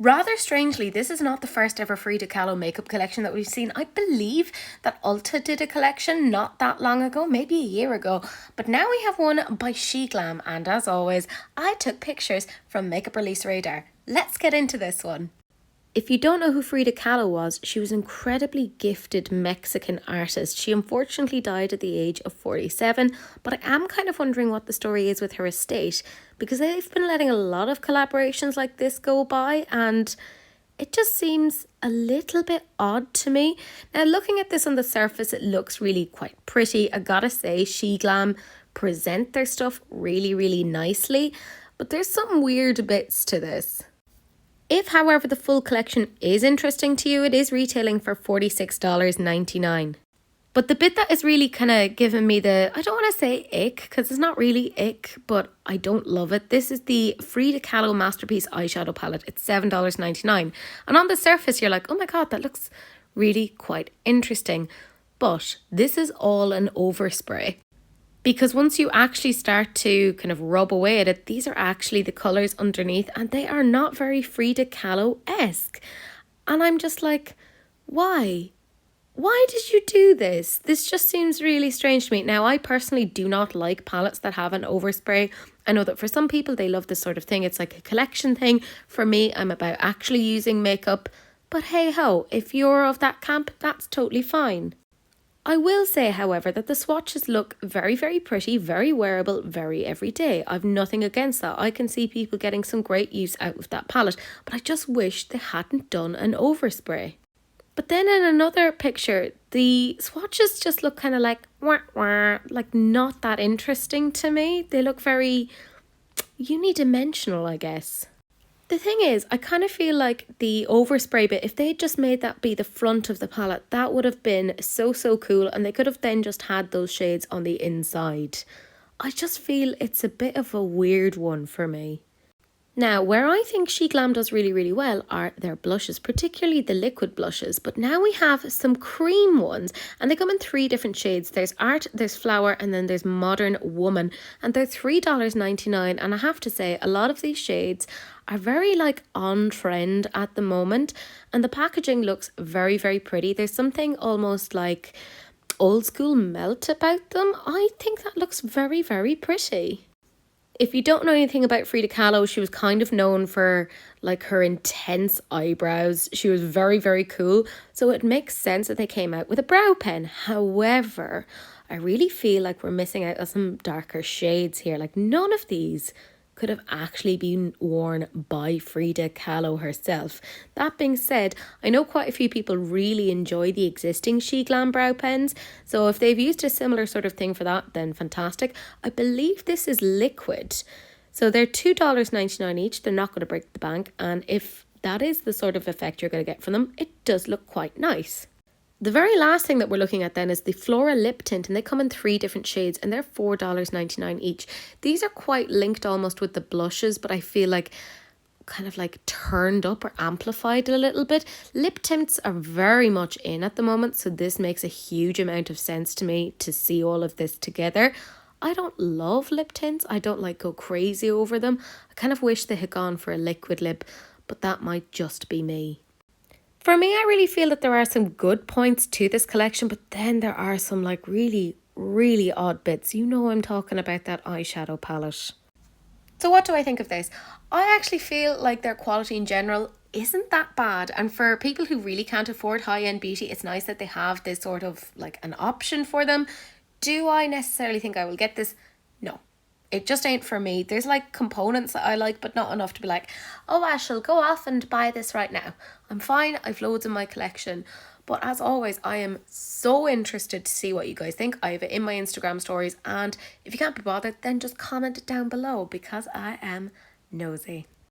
Rather strangely, this is not the first ever Frida Kahlo makeup collection that we've seen. I believe that Ulta did a collection not that long ago, maybe a year ago. But now we have one by SHEGLAM, and as always, I took pictures from Makeup Release Radar. Let's get into this one. If you don't know who Frida Kahlo was, she was an incredibly gifted Mexican artist. She unfortunately died at the age of 47, but I am kind of wondering what the story is with her estate, because they've been letting a lot of collaborations like this go by, and it just seems a little bit odd to me. Now, looking at this on the surface, it looks really quite pretty. I gotta say, SHEGLAM present their stuff really, really nicely, but there's some weird bits to this. If, however, the full collection is interesting to you, it is retailing for $46.99. But the bit that is really kind of giving me the, I don't want to say ick, because it's not really ick, but I don't love it. This is the Frida Kahlo Masterpiece Eyeshadow Palette. It's $7.99. And on the surface, you're like, oh my God, that looks really quite interesting. But this is all an overspray. Because once you actually start to kind of rub away at it, these are actually the colours underneath, and they are not very Frida Kahlo-esque. And I'm just like, why? Why did you do this? This just seems really strange to me. Now, I personally do not like palettes that have an overspray. I know that for some people, they love this sort of thing. It's like a collection thing. For me, I'm about actually using makeup. But hey ho, if you're of that camp, that's totally fine. I will say, however, that the swatches look very, very pretty, very wearable, very everyday. I've nothing against that. I can see people getting some great use out of that palette, but I just wish they hadn't done an overspray. But then in another picture, the swatches just look kind of like, wah, wah, like not that interesting to me. They look very unidimensional, I guess. The thing is, I kind of feel like the overspray bit, if they just made that be the front of the palette, that would have been so cool, and they could have then just had those shades on the inside. I just feel it's a bit of a weird one for me. Now, where I think SHEGLAM does really, really well are their blushes, particularly the liquid blushes. But now we have some cream ones, and they come in 3 different shades. There's Art, there's Flower, and then there's Modern Woman. And they're $3.99. And I have to say, a lot of these shades are very like on trend at the moment. And the packaging looks very, very pretty. There's something almost like old school melt about them. I think that looks very, very pretty. If you don't know anything about Frida Kahlo, she was kind of known for like her intense eyebrows. She was very, very cool. So it makes sense that they came out with a brow pen. However, I really feel like we're missing out on some darker shades here. Like none of these could have actually been worn by Frida Kahlo herself. That being said, I know quite a few people really enjoy the existing SHEGLAM brow pens, so if they've used a similar sort of thing for that, then fantastic. I believe this is liquid, so they're $2.99 each. They're not going to break the bank, and if that is the sort of effect you're going to get from them, it does look quite nice. The very last thing that we're looking at then is the Flora Lip Tint, and they come in 3 different shades, and they're $4.99 each. These are quite linked almost with the blushes, but I feel like kind of like turned up or amplified a little bit. Lip tints are very much in at the moment, so this makes a huge amount of sense to me to see all of this together. I don't love lip tints. I don't like go crazy over them. I kind of wish they had gone for a liquid lip, but that might just be me. For me, I really feel that there are some good points to this collection, but then there are some like really, really odd bits. You know I'm talking about that eyeshadow palette. So what do I think of this? I actually feel like their quality in general isn't that bad. And for people who really can't afford high-end beauty, it's nice that they have this sort of like an option for them. Do I necessarily think I will get this? No. It just ain't for me. There's like components that I like, but not enough to be like, oh, I shall go off and buy this right now. I'm fine. I've loads in my collection. But as always, I am so interested to see what you guys think. I have it in my Instagram stories. And if you can't be bothered, then just comment it down below because I am nosy.